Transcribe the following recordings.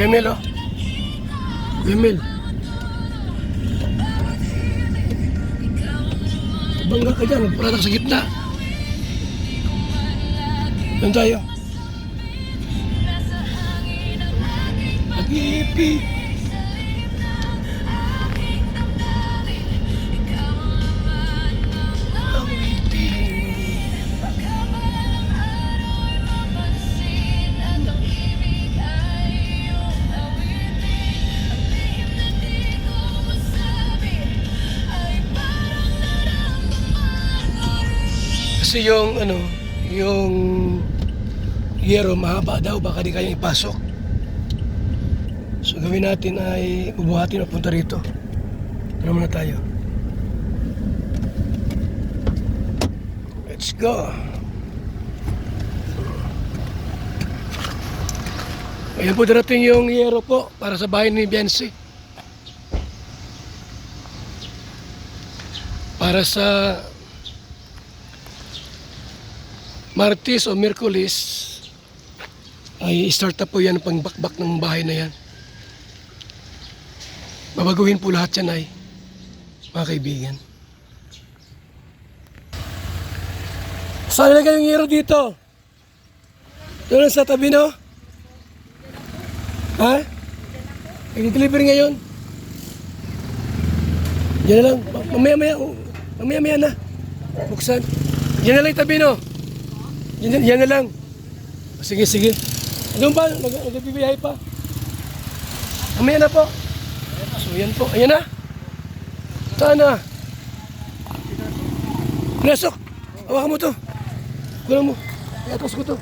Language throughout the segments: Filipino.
Female, oh. Female. Bangga ka dyan, paratak sa gitna. Doon tayo. Pag-iipig. Kasi yung yung yero mahaba daw, baka di kayang ipasok. So gawin natin ay bubuhatin at punta rito. Tara muna tayo. Let's go. Ayan po, darating yung yero po para sa bahay ni Biancy. Para sa Martes o Miyerkules ay start up po yan ang pangbakbak ng bahay na yan. Babaguhin po lahat yan ay mga kaibigan. Saan na kayong hero dito? Doon sa tabi, no? Ha? Nag-deliver ngayon? Diyan na lang. Mamaya na. Buksan. Diyan na lang yung tabi, no? Yan na lang. Sige. Doon pa, nag-bibiyahe pa. Mamaya na po. So yan po. Ayan na. Saan na? Pinasok. Hawakan mo to. Kulang mo. Iatos ko to.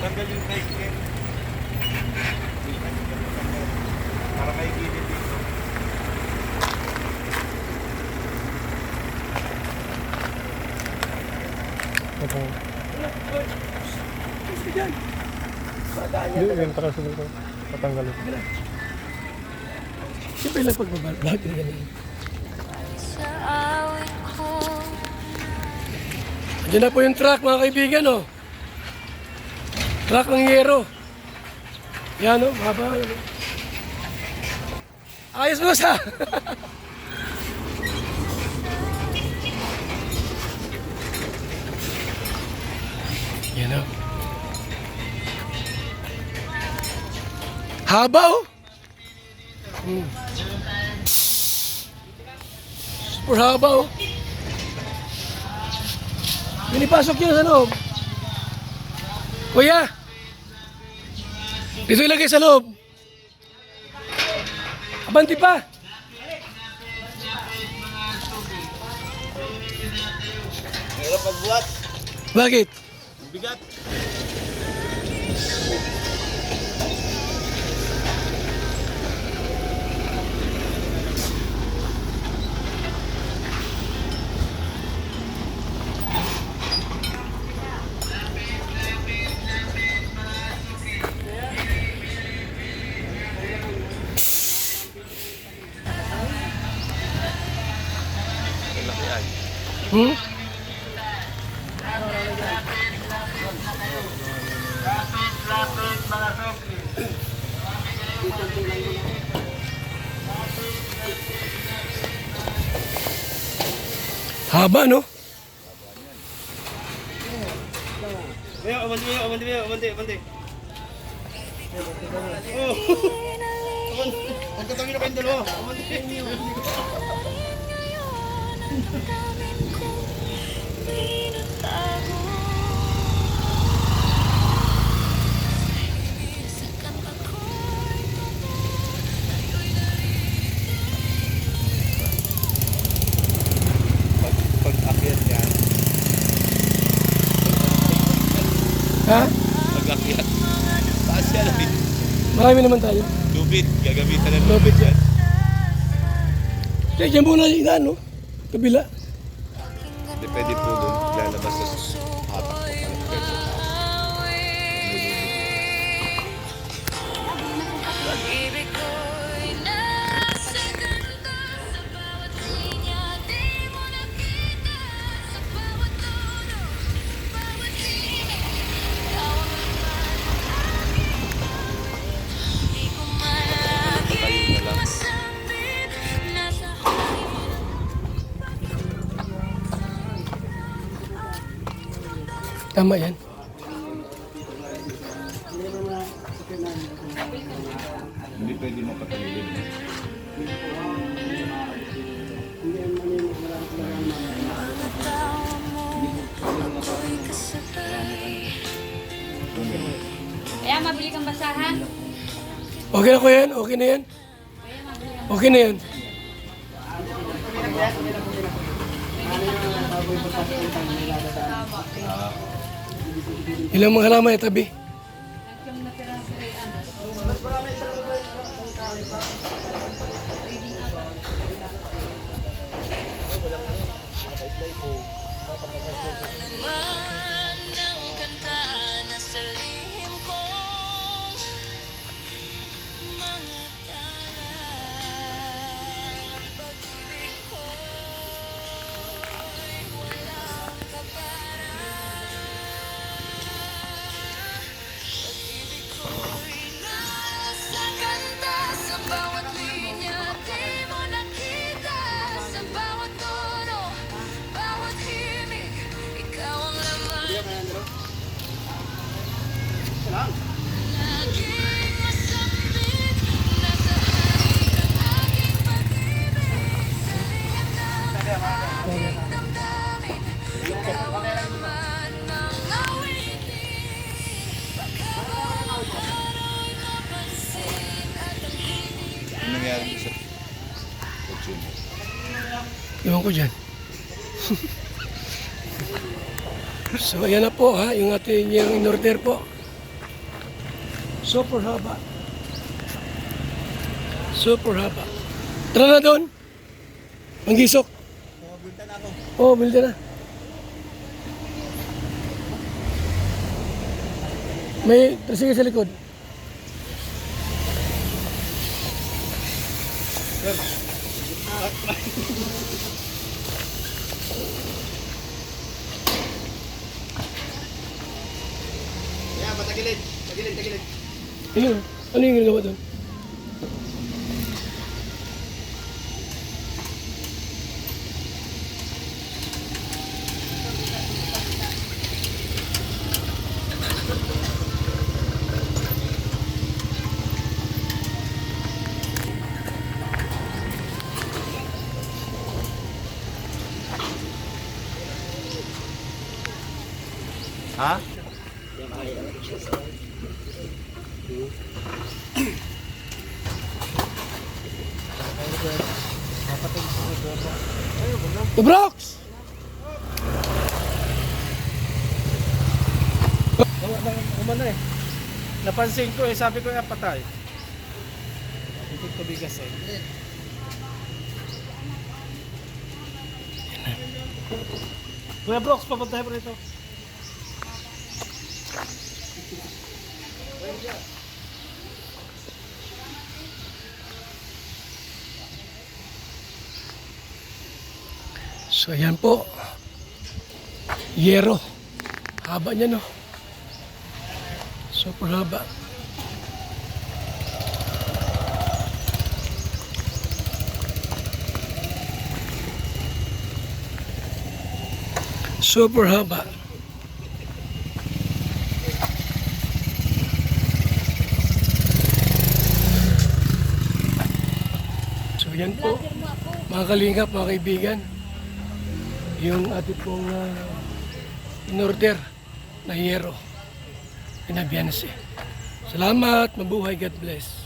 Patanggal yung tricycle. Para may gilid dito. Hindi, yan para sa dito. Patanggal ito. Siyempre lang pagbabalag. Diyan na po yung truck, mga kaibigan, oh. Truck ng yero. Yan, oh, mahaba. Ayos mo sa. Yan, oh. Haba, oh. Super haba, oh. Pinipasok yun sa loob. Kuya! Dito ilagay sa loob. Abanti pa! Mahirap magbuhat. Bakit? Bigat. Hmm? Haba, no? Abante. Oh. Magkatangin na kayong dalawa. Abante. Lapit. Marami naman tayo. Lubid. Gagamitan na Lubid yan. Diyan muna yung ano, kabila. Depende po doon. Lalabas sa hatak po. Pag-ibig ko'y nasa ganda sa bawat linya, di mo nakita sa bawat tono, bawat tinig. Ikaw ang laman, di ko man lagi masapit, nasa hangin. Tama yan. Hindi pwede mapatagilid. Kaya mabili kang basahan. Okay na ko yan, okay na yan. Okay na yan. Ilang mga halaman yung tabi. Laman ng kanta na sa lihim kong mga talan. Pag-ibig ko'y walang kaparan. Pag-ibig ko'y nasa kanta sa bawat linya, di mo nakita sa bawat tono, bawat himig, ikaw ang laman. Laging masambit, nasa hangin ang aking pag-ibig, sa lihim ng aking damdamin, ikaw ang laman ng awitin. Pagkakaro'y mapansin at ang hinig. Ano nangyari sa kotse mo? Iwan ko dyan. So, ayan na po ha, yung ating yung in-order po. Super haba. Super haba. Tara na doon. Manggisok. Oo, bilda na. May tricycle sa likod. Yeah, patagilid. Tagilid, tagilid. Ayun, ano yung ginagawa doon? Ha? The Brooks! Umano eh. Napansin ko eh, sabi ko patay. Titig ko bigas eh. Kuya Brooks, papuntahin mo rito. So, ayan po. Yero. Haba niya, no? Super haba. Super haba. So, yan po. Mga kalingap, mga kaibigan. Yung ating pong in-order na hiyero. Pinabiyanse. Salamat, mabuhay, God bless.